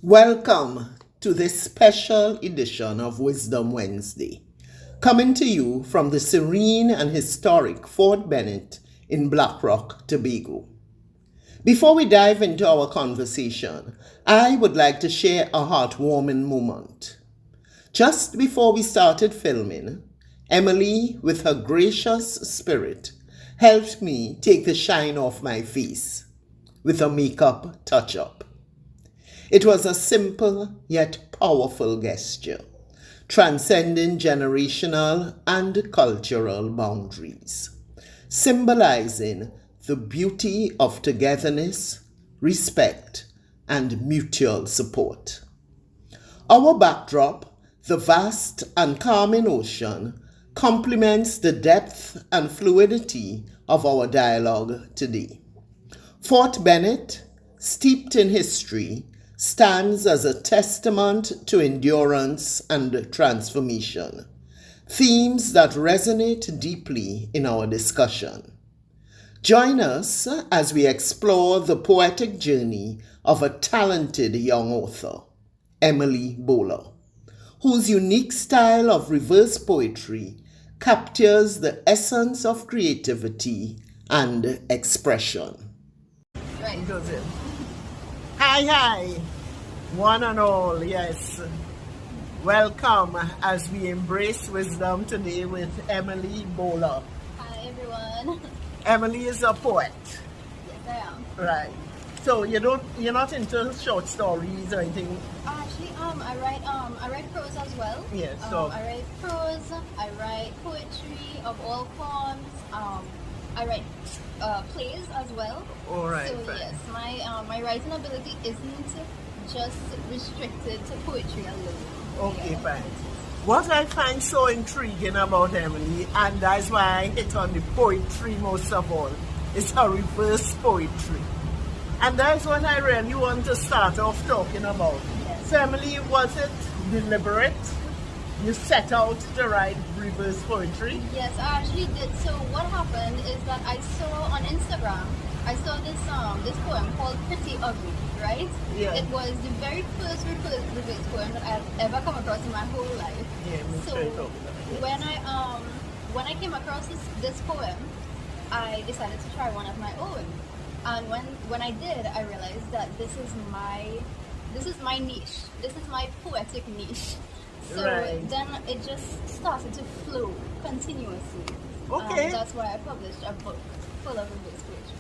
Welcome to this special edition of Wisdom Wednesday, coming to you from the serene and historic Fort Bennett in Black Rock, Tobago. Before we dive into our conversation, I would like to share a heartwarming moment. Just before we started filming, Emily, with her gracious spirit, helped me take the shine off my face with a makeup touch-up. It was a simple yet powerful gesture, transcending generational and cultural boundaries, symbolizing the beauty of togetherness, respect, and mutual support. Our backdrop, the vast and calming ocean, complements the depth and fluidity of our dialogue today. Fort Bennett, steeped in history, stands as a testament to endurance and transformation, themes that resonate deeply in our discussion. Join us as we explore the poetic journey of a talented young author, Emily Bhola, whose unique style of reverse poetry captures the essence of creativity and expression. Right. Hi, one and all, yes. Welcome as we embrace wisdom today with Emily Bhola. Hi everyone. Emily is a poet. Yes, I am. Right. So you're not into short stories or anything? Actually, I write prose as well. Yes. I write prose. I write poetry of all forms. I write plays as well. All right. So fine. yes, my writing ability isn't just restricted to poetry alone. Okay, Yeah. fine. What I find so intriguing about Emily, and that's why I hit on the poetry most of all, is her reverse poetry. And that's what I really want to start off talking about. Yes. So Emily, was it deliberate? You set out to write reverse poetry? Yes, I actually did. So what happened is that I saw on Instagram, I saw this poem called Pretty Ugly, right? Yeah. It was the very first reverse poem that I've ever come across in my whole life. Yeah, me So straight up with that. when I came across this poem, I decided to try one of my own. And when I did, I realized that this is my niche. This is my poetic niche. So Right. then it just started to flow continuously. Okay. And that's why I published a book full of reverse poetry.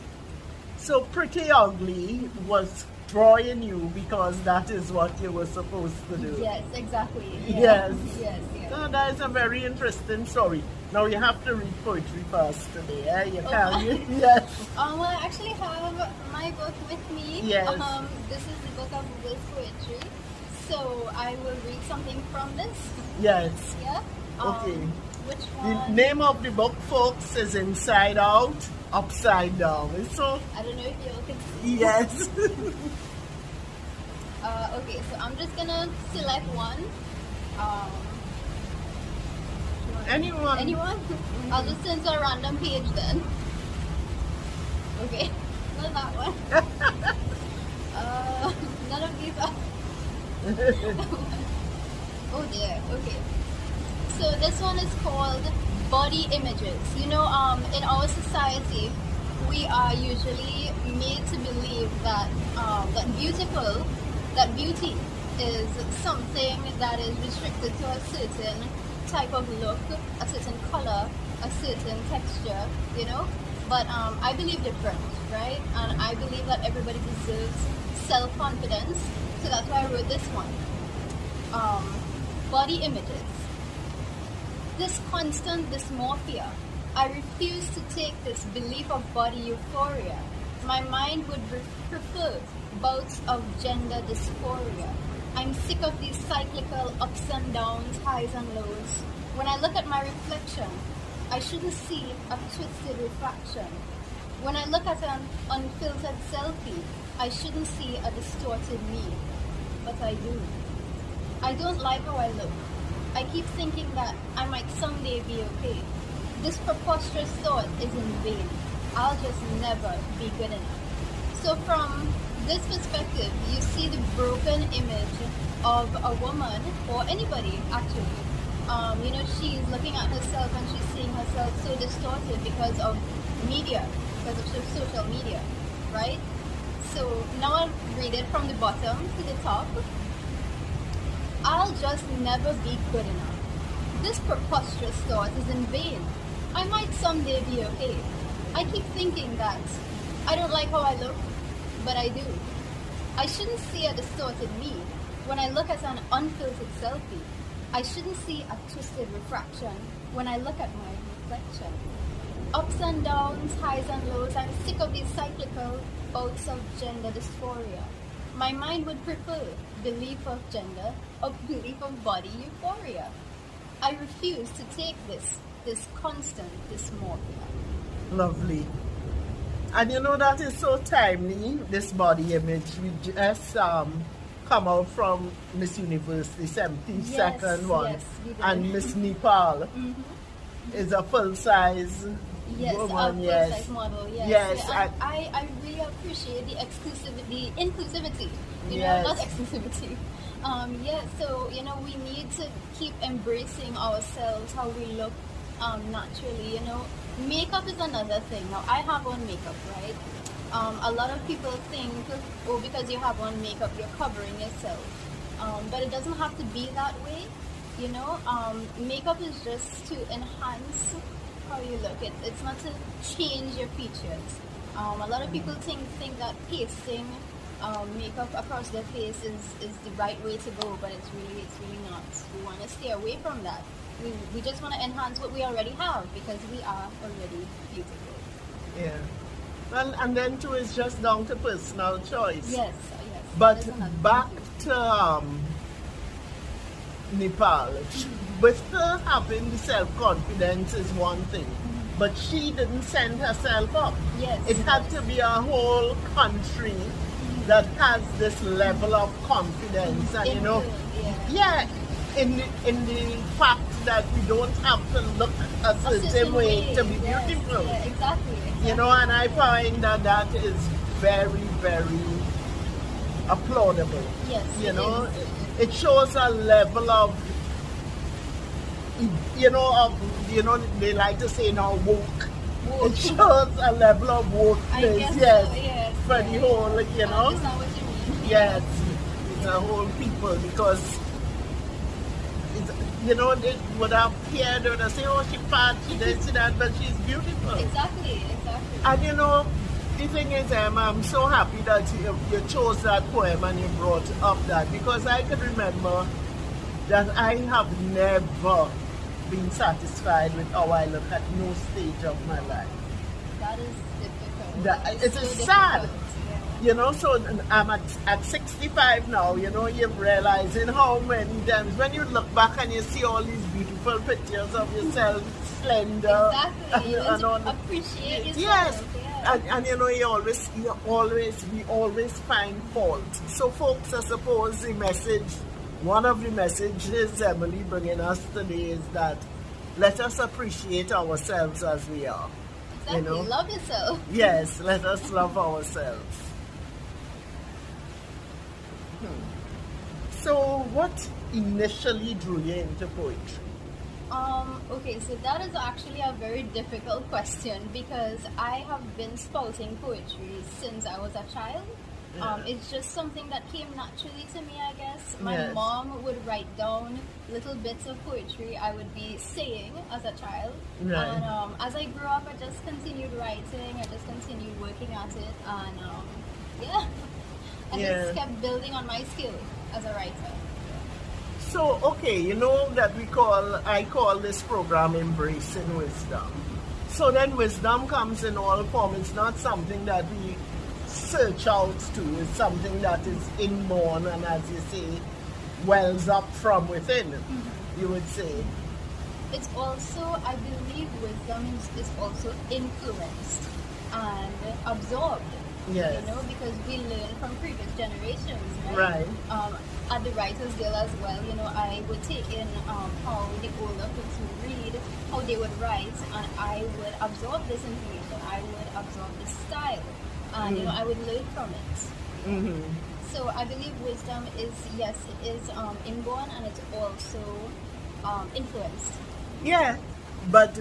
So Pretty Ugly was drawing you because that is what you were supposed to do. Yes, exactly. Yes. Yes, yes. So that is a very interesting story. Now you have to read poetry first today, eh? You can. Yes. Well, I actually have my book with me. Yes. This is the book of reverse poetry. So I will read something from this. Yes. Yeah. Okay. Which The one? name of the book, folks, is Inside Out, Upside Down. So, I don't know if you all can see. yes. Okay, so I'm just gonna select one. Anyone? Anyone? I'll just turn to a random page then. Okay, not that one. None of these are. Oh dear. Okay. So this one is called Body Images. You know, in our society, we are usually made to believe that that beauty is something that is restricted to a certain type of look, a certain color, a certain texture, you know. But I believe different, right? And I believe that everybody deserves self-confidence. So that's why I wrote this one. Body images. This constant dysmorphia. I refuse to take this belief of body euphoria. My mind would prefer bouts of gender dysphoria. I'm sick of these cyclical ups and downs, highs and lows. When I look at my reflection, I shouldn't see a twisted refraction. When I look at an unfiltered selfie, I shouldn't see a distorted me. But I do. I don't like how I look. I keep thinking that I might someday be okay. This preposterous thought is in vain. I'll just never be good enough. So from this perspective, you see the broken spoken image of a woman or anybody actually. She's looking at herself and she's seeing herself so distorted because of media, because of social media, right? So now I'll read it from the bottom to the top. I'll just never be good enough. This preposterous thought is in vain. I might someday be okay. I keep thinking that I don't like how I look, but I do. I shouldn't see a distorted me when I look at an unfiltered selfie. I shouldn't see a twisted refraction when I look at my reflection. Ups and downs, highs and lows, I'm sick of these cyclical bouts of gender dysphoria. My mind would prefer belief of gender or belief of body euphoria. I refuse to take this constant dysmorphia. Lovely. And that is so timely, this body image. We just come out from Miss Universe, the 72nd one. Yes, we did. And Miss Nepal is a full-size Yes, woman. a Yes. full-size model. Yes. Yes, Yeah, I really appreciate the inclusivity. Yes. Not exclusivity. So we need to keep embracing ourselves, how we look naturally. Makeup is another thing. Now I have on makeup, right? A lot of people think, oh, because you have on makeup, you're covering yourself. But it doesn't have to be that way. Makeup is just to enhance how you look. It's not to change your features. A lot of people think that pasting makeup across their face is the right way to go, but it's really not. We want to stay away from that. We just want to enhance what we already have because we are already beautiful. Yeah. And then too, it's just down to personal choice. Yes. But That is another back thing. to Nepal, with her having the self-confidence is one thing, but she didn't send herself up. Yes. It had to be a whole country that has this level of confidence, and Yeah. in the fact that we don't have to look a certain way to be Yes, beautiful. yeah, exactly. And I find that is very, very applaudable. Yes, It shows a level of, they like to say now, woke. Woke. It shows a level of I wokeness, guess yes, so, yes. for the whole, I understand what you mean. yes, the whole people, because, they would have feared her to say, oh, she fat, she this, she that, but she's beautiful. Exactly. And the thing is, I'm so happy that you chose that poem and you brought up that, because I can remember that I have never been satisfied with how I look at no stage of my life. That is difficult. It's so sad. difficult, So I'm at 65 now, you're realizing how many times when you look back and you see all these beautiful pictures of yourself, slender. Exactly. You and all, appreciate yourself. yes. Yeah. And we always find fault. So folks, I suppose one of the messages Emily bringing us today is that let us appreciate ourselves as we are. Exactly. Love yourself. Yes, let us love ourselves. So what initially drew you into poetry? Okay, so that is actually a very difficult question because I have been spouting poetry since I was a child. It's just something that came naturally to me, I guess. My mom would write down little bits of poetry I would be saying as a child. Right. And as I grew up, I just continued writing, I just continued working at it, and I just kept building on my skill as a writer. So, okay, that I call this program Embracing Wisdom. So then wisdom comes in all forms. It's not something that we search out to. It's something that is inborn and, as you say, wells up from within, you would say. It's also, I believe wisdom is also influenced and absorbed. Yes. Because we learn from previous generations, Right. At the Writers Guild as well, I would take in how the older folks would read, how they would write, and I would absorb this information. I would absorb this style, and I would learn from it. So I believe wisdom is, yes, it is inborn, and it's also influenced. Yeah, but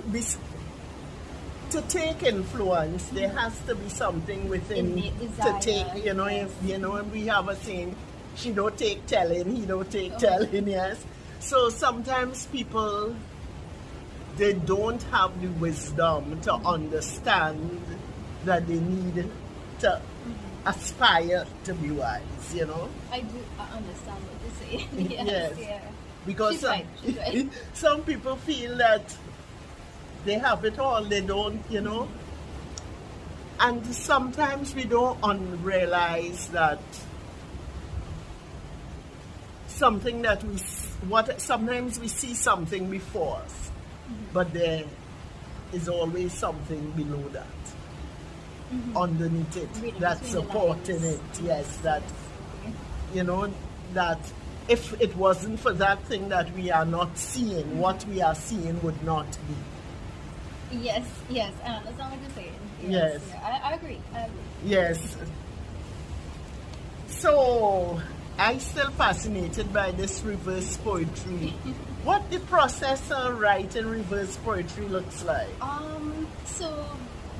to take influence, there has to be something within Innate to desire, take. You know, yes. if we have a saying, she don't take telling, he don't take Oh. telling. Yes. So sometimes people, they don't have the wisdom to understand that they need to aspire to be wise. You know. I understand what you're saying. Yes, Yes. yeah. Because She's right, she's right. some people feel that they have it all, they don't, you know. And sometimes we don't realize that something that sometimes we see something before us, but there is always something below that, underneath it, Reading that's between the supporting lines. it. Yes, that, you know, that if it wasn't for that thing that we are not seeing, what we are seeing would not be. Yes, yes, I understand what you're saying. Yes. Yeah, I agree. Yes. So, I'm still fascinated by this reverse poetry. What the process of writing reverse poetry looks like. So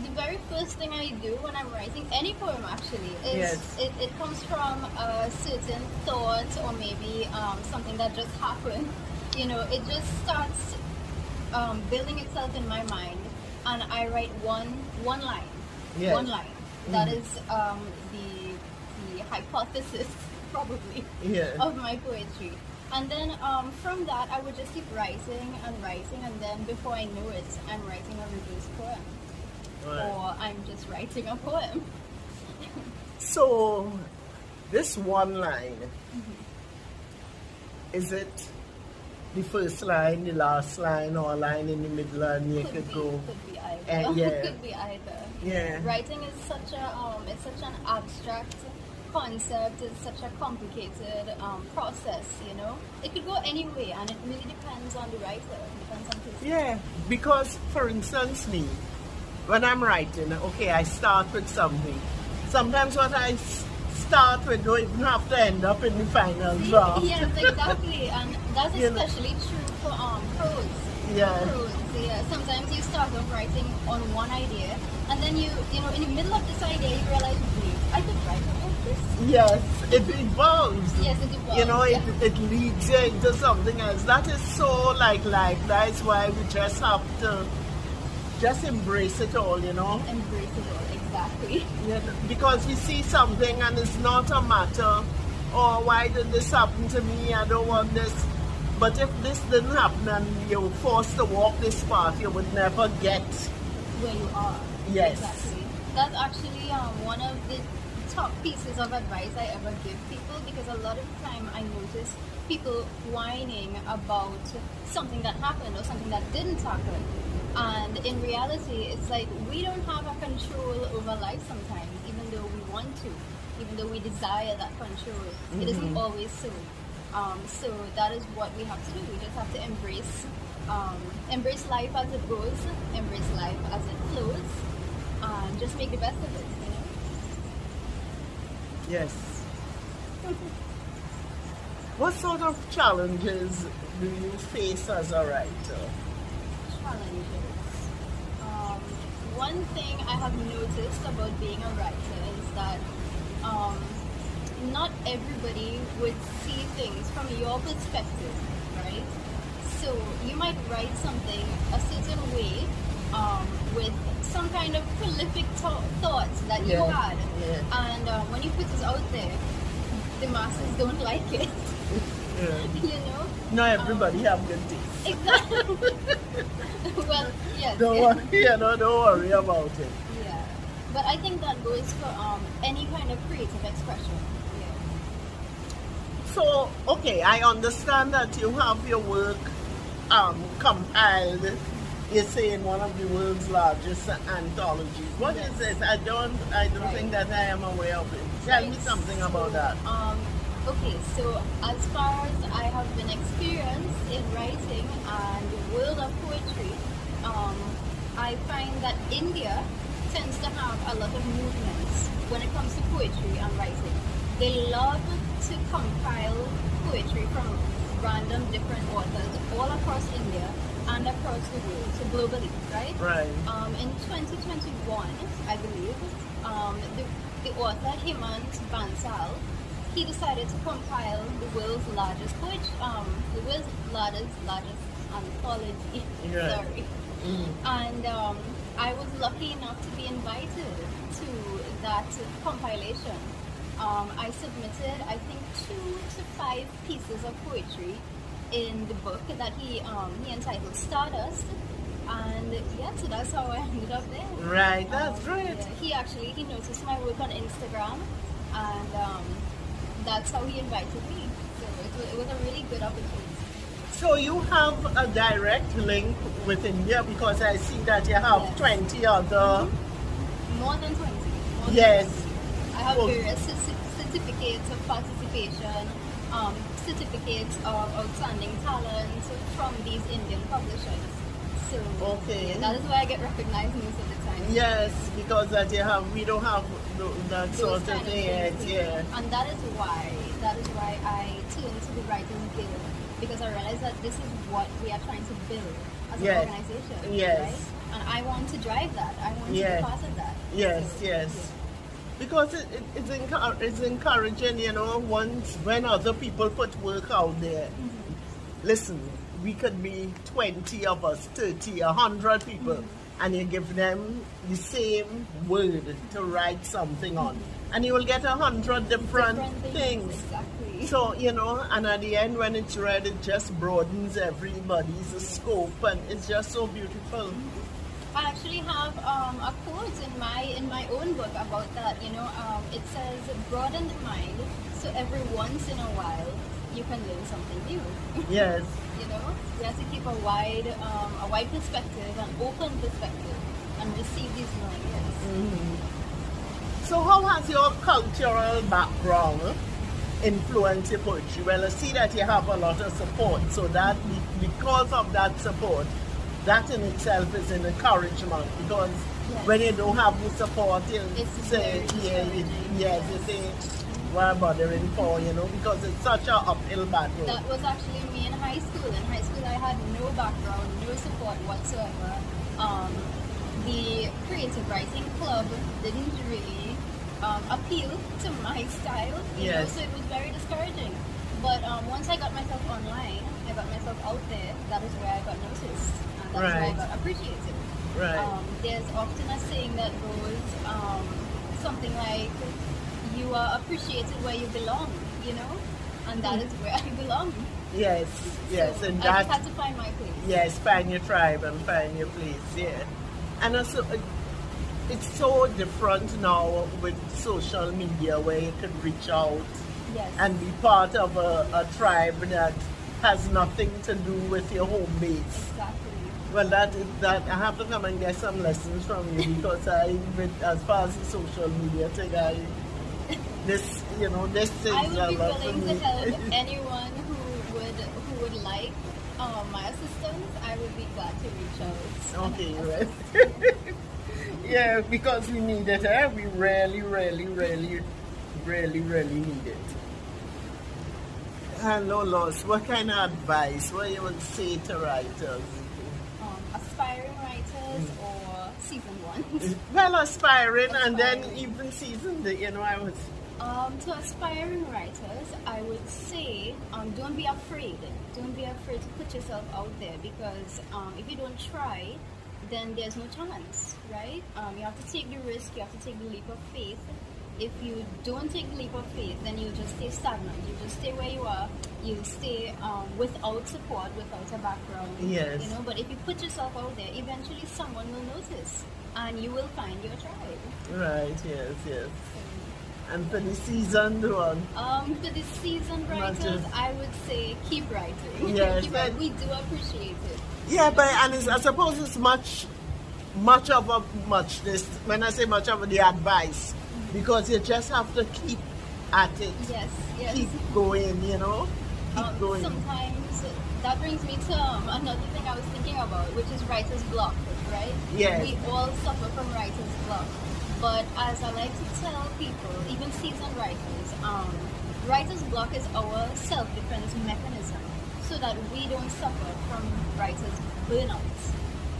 the very first thing I do when I'm writing any poem actually is Yes. it comes from a certain thought, or maybe something that just happened. You know, it just starts building itself in my mind, and I write one line. Yes. One line. That is the hypothesis probably Yes. of my poetry. And then from that, I would just keep writing and writing, and then before I know it, I'm writing a reverse poem. Right. Or I'm just writing a poem. So, this one line, is it the first line, the last line, or a line in the middle, and you could go? Could be either. Yeah. Could be either. Yeah. Writing is such an abstract concept. It's such a complicated process. You know, it could go any way, and it really depends on the writer. It depends on his. Yeah, because for instance, me, when I'm writing, okay, I start with something. Sometimes what I start with don't even have to end up in the final draft. Yes, exactly, and that's You know. especially true for prose. Yeah. Prose, yeah. Sometimes you start off writing on one idea, and then you know, in the middle of this idea, you realize, wait, I could write about this. Yes, it evolves. Yes, it evolves. You know, yeah. it leads you into something else. That is so like life. That's why we just have to just embrace it all, you know. Embrace it all, exactly. Yeah, because we see something and it's not a matter, oh, why did this happen to me? I don't want this. But if this didn't happen and you were forced to walk this path, you would never get. Where you are. Yes. Exactly. That's actually one of the top pieces of advice I ever give people, because a lot of the time I notice people whining about something that happened or something that didn't happen. And in reality, it's like we don't have a control over life sometimes, even though we want to, even though we desire that control. It isn't always so. So that is what we have to do. We just have to embrace life as it goes, embrace life as it flows, and just make the best of it, you know? Yes. What sort of challenges do you face as a writer? Challenges. One thing I have noticed about being a writer is that not everybody would see things from your perspective, right? So you might write something a certain way, with some kind of prolific thoughts that you Yeah, had, yeah. and when you put it out there, the masses don't like it. Yeah. You know? Not everybody have good taste. Exactly. Well, yes. Don't worry, don't worry about it. Yeah. But I think that goes for any kind of creative expression. Yeah. So, okay, I understand that you have your work compiled, you say, in one of the world's largest anthologies. What is Yes. it? I don't Right. think that I am aware of it. Tell me Right. something about that. Okay, so as far as I have been experienced in writing and the world of poetry, I find that India tends to have a lot of movements when it comes to poetry and writing. they love to compile poetry from random different authors all across India and across the world, so globally, right? Right. In 2021, I believe, the author Hemant Bansal, he decided to compile the world's largest largest anthology. Yeah. Sorry. And I was lucky enough to be invited to that compilation. I submitted, I think, 2 to 5 pieces of poetry in the book that he entitled Stardust, and yeah, so that's how I ended up there. Right, that's great. Yeah, he noticed my work on Instagram, and that's how he invited me. So it was a really good opportunity. So you have a direct link with India, because I see that you have Yes. 20 other. More than 20. More than Yes. 20. I have Oh. various certificates of participation, certificates of outstanding talent from these Indian publishers. So Okay. yeah, that is why I get recognized most of the time. Yes, because that we don't have that Those sort of kind of thing things. yet. Yeah. And that is why I turned to the Writers Guild, because I realized that this is what we are trying to build as an Yes. organization. Yes. Right? And I want to drive that. I want to Yes. be part of that. Yes, So, yes. yeah. Because it's encouraging, when other people put work out there. Listen, we could be 20 of us, 30, 100 people, and you give them the same word to write something on, and you will get 100 different things. Exactly. So, and at the end, when it's read, it just broadens everybody's scope, and it's just so beautiful. I actually have a quote in my own book about that. It says, "Broaden the mind, so every once in a while you can learn something new." Yes. We have to keep a wide perspective, an open perspective, and receive these new ideas. So how has your cultural background influenced your poetry? Well, I see that you have a lot of support, so that because of that support, that in itself is an encouragement, because Yes. when you don't have the support, you It's say, very you discouraging. say, why bothering for, because it's such an uphill battle. That was actually me in high school. In high school, I had no background, no support whatsoever. The creative writing club didn't really appeal to my style, Yes. so it was very discouraging. But once I got myself online, I got myself out there, that is where I got noticed, and that's where I Right. got appreciated. Right. There's often a saying that goes something like, "You are appreciated where you belong," and that is where I belong. Yes, yes, So and I just that, had to find my place. yes, find your tribe and find your place, yeah. And also, it's so different now with social media, where you can reach out Yes. and be part of a tribe that has nothing to do with your home base. Exactly. Well, that I have to come and get some lessons from you, because as far as the social media thing, this is I would a be lot for willing to me. help anyone who would like my assistance. I would be glad to reach out. Okay, right. Yeah, because we need it, eh? We really, really, really, really, really need it. Hello, Lois. What kind of advice, what you would say to writers? Aspiring writers or seasoned ones. Well, aspiring and then Aspiring. even seasoned, I was... To aspiring writers, I would say, don't be afraid. Don't be afraid to put yourself out there, because if you don't try, then there's no chance, right? You have to take the risk, you have to take the leap of faith. If you don't take the leap of faith, then you'll just stay stagnant. You just stay where you are. You'll stay without support, without a background. Yes. But if you put yourself out there, eventually someone will notice, and you will find your tribe. Right, yes. And for the seasoned one, For the seasoned writers, just- I would say keep writing. Yes, Keep writing. We do appreciate it. yeah, but I suppose it's much of a muchness. When I say much of the advice, because you just have to keep at it, Yes. keep going, keep going. Sometimes that brings me to another thing I was thinking about, which is writer's block, right? Yes. We all suffer from writer's block. But as I like to tell people, even seasoned writers, writer's block is our self-defense mechanism so that we don't suffer from writer's burnout.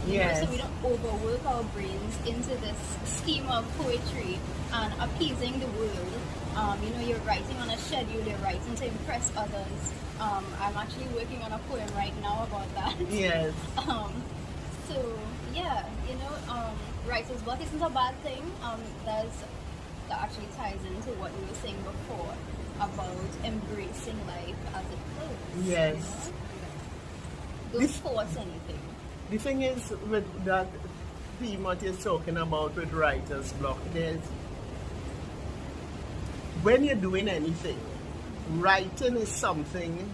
Yes. So we don't overwork our brains into this scheme of poetry and appeasing the world. You're writing on a schedule, you're writing to impress others. I'm actually working on a poem right now about that. Yes. So yeah, writer's block isn't a bad thing. That actually ties into what we were saying before about embracing life as it flows. Yes. Don't force anything. The thing is, with that theme what you're talking about with writer's block, when you're doing anything, writing is something,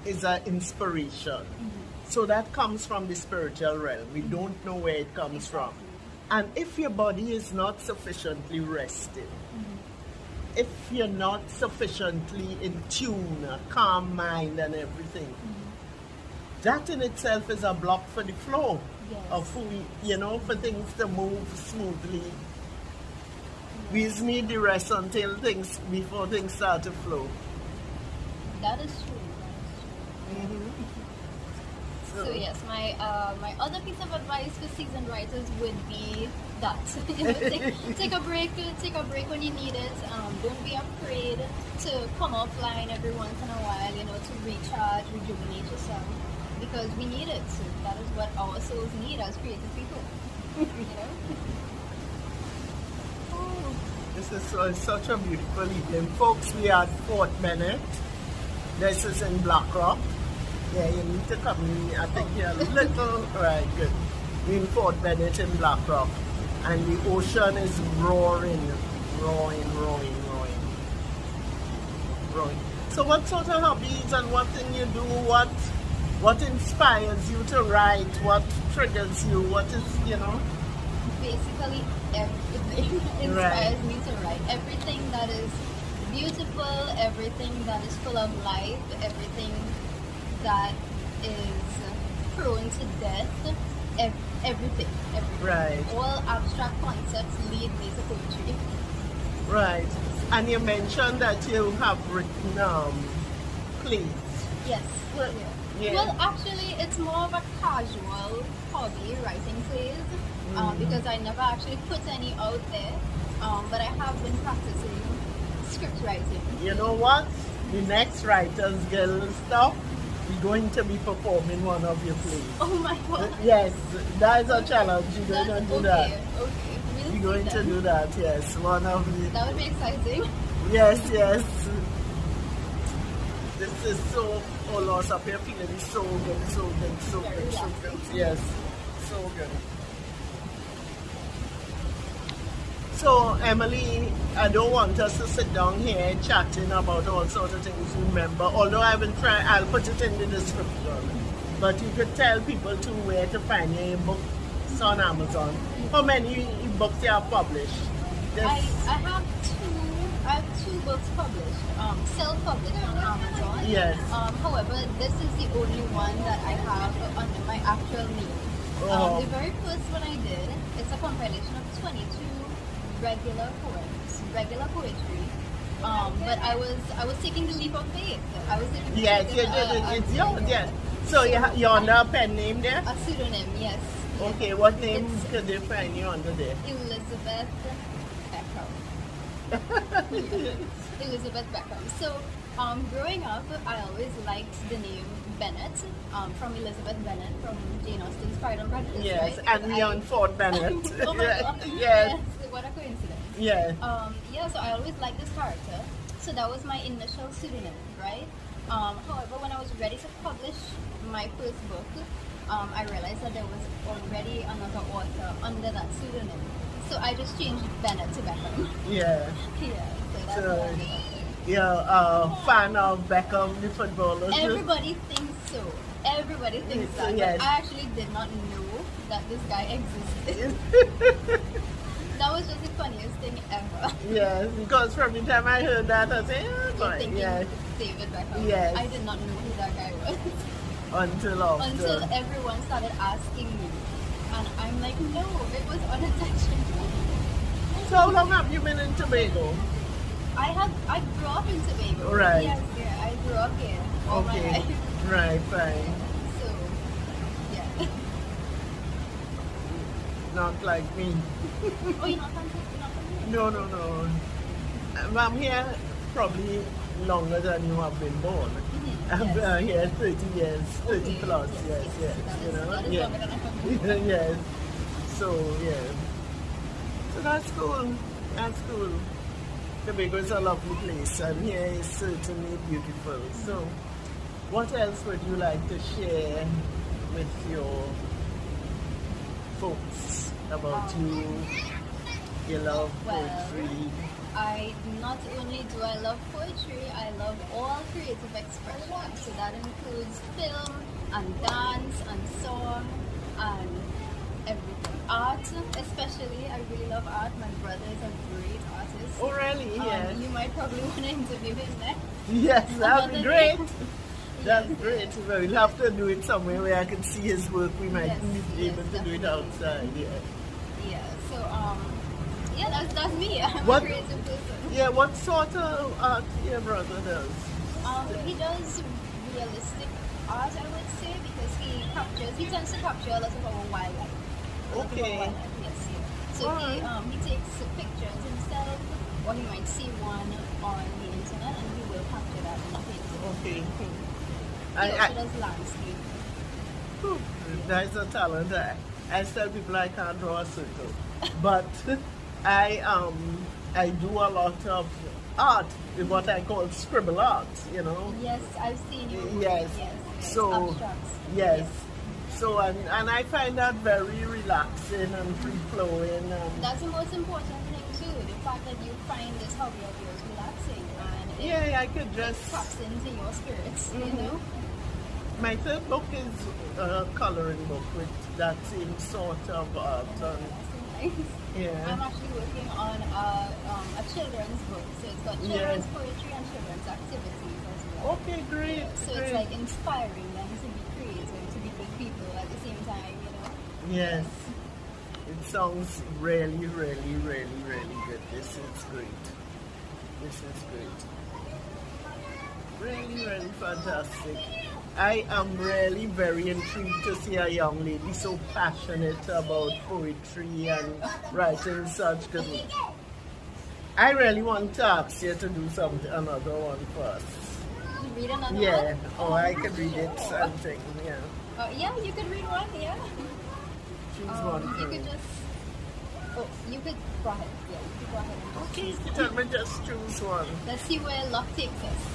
is an inspiration. So that comes from the spiritual realm. We don't know where it comes from. And if your body is not sufficiently rested, if you're not sufficiently in tune, a calm mind and everything, that in itself is a block for the flow of for things to move smoothly. We just need the rest before things start to flow. That is true. So yes, my other piece of advice for seasoned writers would be that take a break when you need it. Don't be afraid to come offline every once in a while, to recharge, rejuvenate yourself, because we need it. So that is what our souls need as creative people. This is such a beautiful evening, folks. We are at Fort Bennett. This is in Black Rock. Yeah, you need to come in. I think you're a little right. Good. We're in Fort Bennett in Black Rock, and the ocean is roaring. So, what sort of hobbies and what thing you do? What inspires you to write? What triggers you? What is Basically, everything inspires me to write. Everything that is beautiful, everything that is full of life, everything that is prone to death, everything. Right. All abstract concepts lead me to poetry. Right. And you mentioned that you have written plays. Yes. Yeah. Well, actually, it's more of a casual hobby, writing plays, because I never actually put any out there. But I have been practicing script writing. You know what? The next Writers Guild stuff, we're going to be performing one of your plays. Oh my god. Yes, that is a challenge. You're going to do that. Okay. We're going to do that, yes. One of the... That would be exciting. Yes. This is so... Oh, lost up here feeling so good. Yes, so good. So, Emily, I don't want us to sit down here chatting about all sorts of things, remember. Although I'll put it in the description. But you could tell people too where to find your books on Amazon. How many books you have published? I have two books published, self-published on Amazon. Yes. However, this is the only one that I have under my actual name. The very first one I did, it's a compilation of 22 regular poems, regular poetry. But I was taking the leap of faith. I was taking yes, you did it. It's yours, yes. So you're under a pen name there? A pseudonym, yes. Okay, what name could they find you under there? Elizabeth Beckham. Elizabeth Beckham. So, growing up, I always liked the name Bennett, from Elizabeth Bennett from Jane Austen's Pride and Prejudice, yes, right? and we on Fort Bennett. Oh my God. Yes. What a coincidence. Yeah. So I always liked this character. So that was my initial pseudonym, right? However, when I was ready to publish my first book, I realized that there was already another author under that pseudonym. So I just changed Bennett to Beckham. Yeah. Yeah, so that's So, what I did. you're a fan of Beckham, the footballer? Everybody thinks so. Everybody thinks that. Yes. But I actually did not know that this guy existed. That was just the funniest thing ever. Yes, because from the time I heard that, I said, You're boy, thinking yes. David Beckham. Yes. I did not know who that guy was. Until Everyone started asking me. And I'm like, no, it was unintentional. So how long have you been in Tobago? I grew up in Tobago. Right. Yes, yeah, I grew up here all my Okay. life. Right, fine. So, yeah. Not like me. Oh, you're not from here? No. I'm here probably longer than you have been born. I'm Yes. here 30 years, 30 Okay, plus, yes. yes, you know. That is Yeah. longer than I have been. Yes. So, yeah. So that's cool. That's cool. Tobago is a lovely place, and here is certainly beautiful. So, what else would you like to share with your folks about your love poetry? I not only do I love poetry, I love all creative expression. So that includes film and dance and song and everything. Art, especially. I really love art. My brother is a great artist. Oh, really? Yes. You might probably want to interview him next. Yes, that'd be Another great. day. That's great. Well, we'll have to do it somewhere where I can see his work. We might Yes, be able to do it definitely. outside. Yeah. Yeah. So yeah, that's me. I'm What- a creative person. Yeah. What sort of art your brother does? He does realistic art, I would say, because he tends to capture a lot of our wildlife. A lot of our Okay. wildlife, yes, yeah. So he takes pictures himself, or he might see one on the internet, and he will capture that in a painting. Okay. He also does landscape. That's a talent. I tell people I can't draw a circle, but I do a lot of art, what I call scribble art. You know. Yes, I've seen you. Yes. So abstracts. yes. So and I find that very relaxing and free flowing. That's the most important thing too. The fact that you find this hobby of yours relaxing and it Yeah, I could just. taps into your spirits. You know. My third book is a coloring book with that same sort of art. That's nice. Yeah. I'm actually working on a children's book, so it's got children's poetry and children's activities as well. Okay, great. So great. it's like inspiring them to be creative, to be good people at the same time, you know. Yes. It sounds really, really, really, really good. This is great. This is great. Really, really fantastic. I am really very intrigued to see a young lady so passionate about poetry and writing such good work. I really want to ask you to do another one first. Read another Yeah, one? or I could read it something, yeah. Yeah, you could read one, yeah. Choose one You for me. could just... Oh, you could go ahead. Yeah, you could go ahead. And Okay, tell me just choose one. let's see where luck takes us.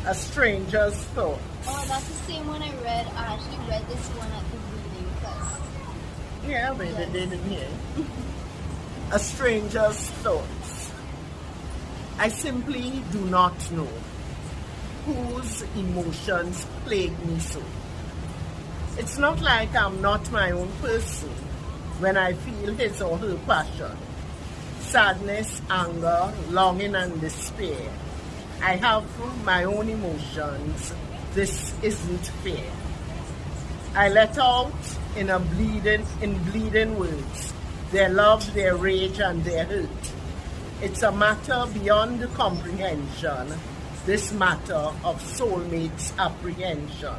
A Stranger's Thought. Oh, that's the same one I read. I actually read this one at the reading fest. Yeah, but they didn't hear. A Stranger's Thoughts. I simply do not know whose emotions plague me so. It's not like I'm not my own person when I feel his or her passion. Sadness, anger, longing and despair. I have my own emotions. This isn't fair. I let out in bleeding words their love, their rage, and their hurt. It's a matter beyond comprehension, this matter of soulmates' apprehension.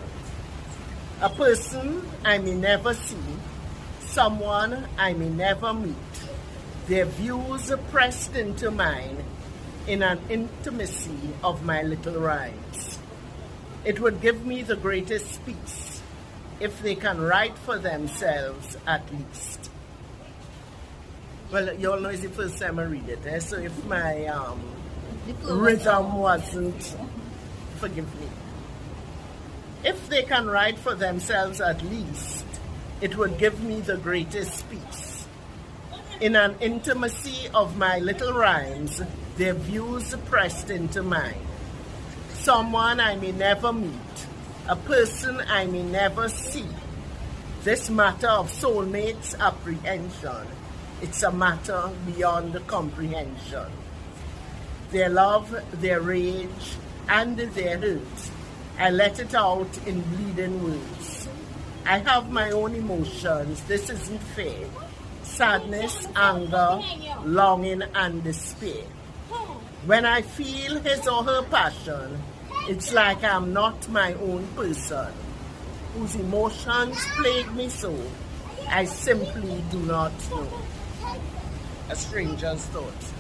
A person I may never see, someone I may never meet, their views pressed into mine in an intimacy of my little rhymes. It would give me the greatest peace if they can write for themselves at least. Well, you all know it's the first time I read it, so if my The flow was rhythm off. wasn't, forgive me. If they can write for themselves at least, it would give me the greatest peace. In an intimacy of my little rhymes, their views pressed into mine. Someone I may never meet, a person I may never see. This matter of soulmates' apprehension, it's a matter beyond comprehension. Their love, their rage, and their hurt, I let it out in bleeding words. I have my own emotions, this isn't fair. sadness, anger, longing, and despair. When I feel his or her passion, it's like I'm not my own person, whose emotions plague me so, I simply do not know. A stranger's thoughts.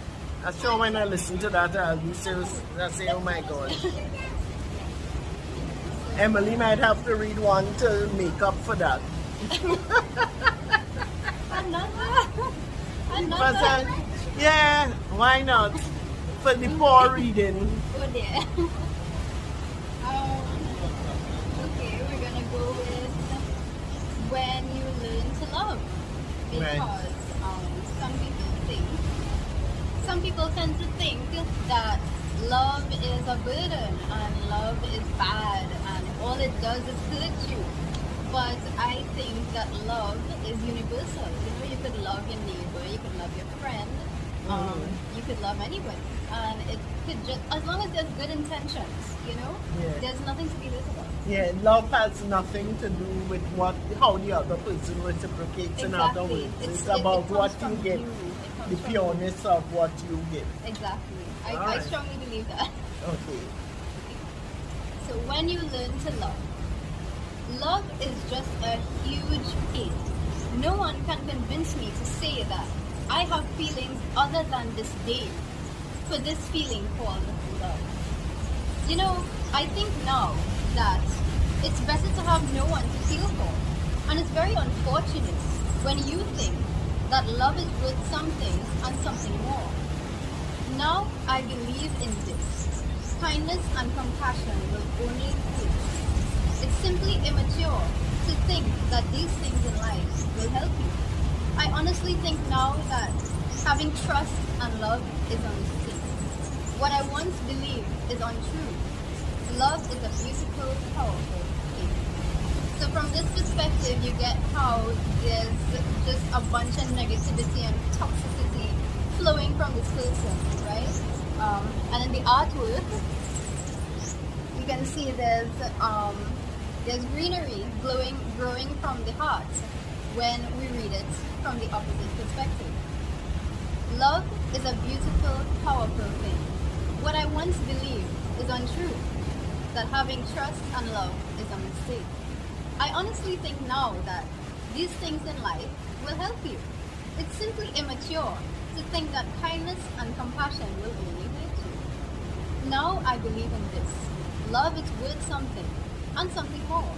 I'm sure when I listen to that, I'll say, oh my God. Emily might have to read one to make up for that. Another. Yeah, why not? For the poor reading. Oh dear. Okay, we're gonna go with when you learn to love. Because Right. some people tend to think that love is a burden and love is bad and all it does is hurt you. But I think that love is universal. You know, you could love your neighbor, you could love your friend, you could love anybody. And it could just, as long as there's good intentions, you know, Yeah. there's nothing to be hurt about. Yeah, love has nothing to do with how the other person reciprocates. In other Exactly. words, it's It about comes what from you get, you. It comes the from pureness of what you get. you. Exactly. I Alright. strongly believe that. Okay. So when you learn to love, love is just a huge pain. No one can convince me to say that I have feelings other than disdain for this feeling called love. You know, I think now that it's better to have no one to feel for. And it's very unfortunate when you think that love is worth something and something more. Now I believe in this. Kindness and compassion will only hurt. It's simply immature to think that these things in life will help you. I honestly think now that having trust and love is a mistake. What I once believed is untrue. Love is a beautiful, powerful thing. So from this perspective, you get how there's just a bunch of negativity and toxicity flowing from this person, right? And in the artwork, you can see there's greenery growing from the heart when we read it from the opposite perspective. Love is a beautiful, powerful thing. What I once believed is untrue, that having trust and love is a mistake. I honestly think now that these things in life will help you. It's simply immature to think that kindness and compassion will only hurt you. Now I believe in this. Love is worth something and something more.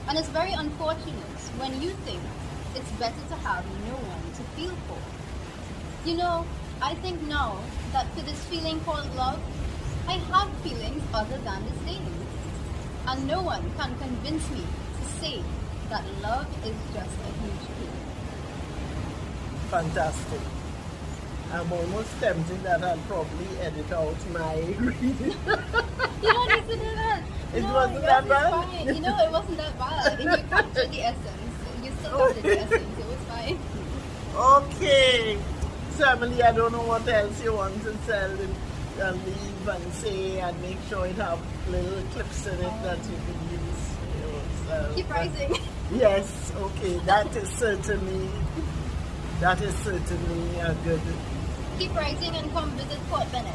And it's very unfortunate when you think it's better to have no one to feel for. You know, I think now that for this feeling called love, I have feelings other than disdain. And no one can convince me to say that love is just a huge thing. Fantastic. I'm almost tempted that I'll probably edit out my reading. You don't need to do that. It No, wasn't yours that is bad? fine. You know, it wasn't that bad. And you captured the essence. You still captured the essence. It was fine. Okay. So Emily, I don't know what else you want to sell and leave and say and make sure it have little clips in it that you can use. Keep writing. Yes, okay. That is certainly a good. Keep writing and come visit Fort Bennett.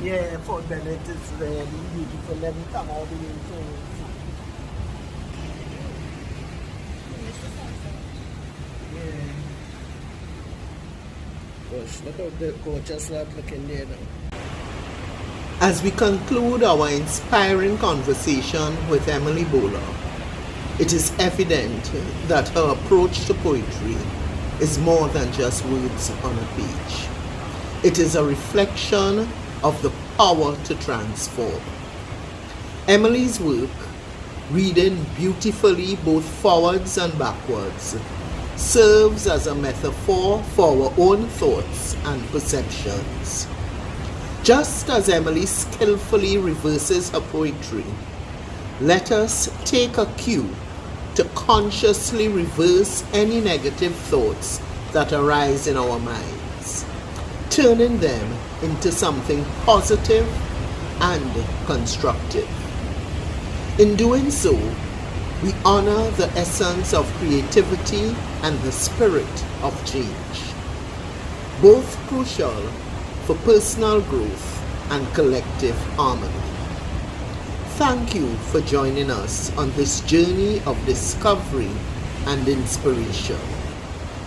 Yeah, Fort Bennett is really beautiful. Let me come all the way to Mr. Sunset. yeah. Gosh, look how gorgeous that looking there now. As we conclude our inspiring conversation with Emily Bhola, it is evident that her approach to poetry is more than just words on a page. It is a reflection of the power to transform. Emily's work, reading beautifully both forwards and backwards, serves as a metaphor for our own thoughts and perceptions. Just as Emily skillfully reverses her poetry, let us take a cue to consciously reverse any negative thoughts that arise in our minds, turning them into something positive and constructive. In doing so, We honor the essence of creativity and the spirit of change, both crucial for personal growth and collective harmony. Thank you for joining us on this journey of discovery and inspiration,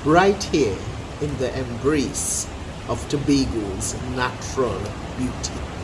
right here in the embrace of Tobago's natural beauty.